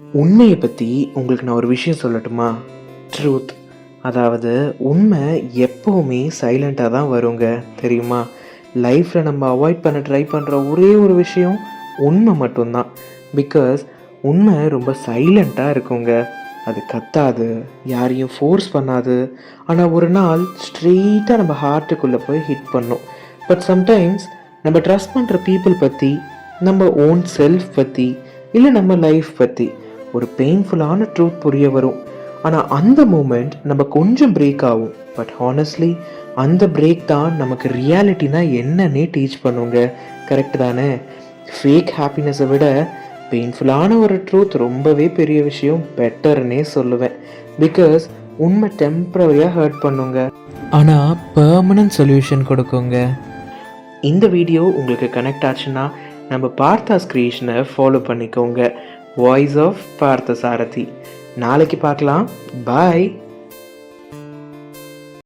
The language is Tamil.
உண்மையை பற்றி உங்களுக்கு நான் ஒரு விஷயம் சொல்லட்டுமா? ட்ரூத், அதாவது உண்மை எப்போவுமே சைலண்ட்டாக தான் வருங்க, தெரியுமா? லைஃப்பில் நம்ம அவாய்ட் பண்ண ட்ரை பண்ணுற ஒரே ஒரு விஷயம் உண்மை மட்டும்தான். பிகாஸ் உண்மை ரொம்ப சைலண்ட்டாக இருக்குங்க. அது கத்தாது, யாரையும் ஃபோர்ஸ் பண்ணாது. ஆனால் ஒரு நாள் ஸ்ட்ரெயிட்டாக நம்ம ஹார்ட்டுக்குள்ளே போய் ஹிட் பண்ணும். பட் சம்டைம்ஸ் நம்ம ட்ரஸ்ட் பண்ணுற பீப்புள் பற்றி, நம்ம ஓன் செல்ஃப் பற்றி, இல்லை நம்ம லைஃப் பற்றி ஒரு பெயின்ஃபுல்லான ட்ரூத் புரிய வரும். ஆனால் அந்த மூமெண்ட் நம்ம கொஞ்சம் பிரேக் ஆகும். பட் ஹானஸ்ட்லி அந்த பிரேக் தான் நமக்கு ரியாலிட்டினா என்னன்னே டீச் பண்ணுங்க. கரெக்ட் தானே? ஃபேக் ஹாப்பினஸை விட பெயின்ஃபுல்லான ஒரு ட்ரூத் ரொம்பவே பெரிய விஷயம், பெட்டர்னே சொல்லுவேன். பிகாஸ் உண்மை டெம்பரரியாக ஹர்ட் பண்ணுங்க, ஆனால் பெர்மனன்ட் சொல்யூஷன் கொடுக்குங்க. இந்த வீடியோ உங்களுக்கு கனெக்ட் ஆச்சுன்னா நம்ம பார்த்தாஸ் கிரியேஷனை ஃபாலோ பண்ணிக்கோங்க. Voice of Parthasarathy. நாளைக்கு பார்க்கலாம். பாய்.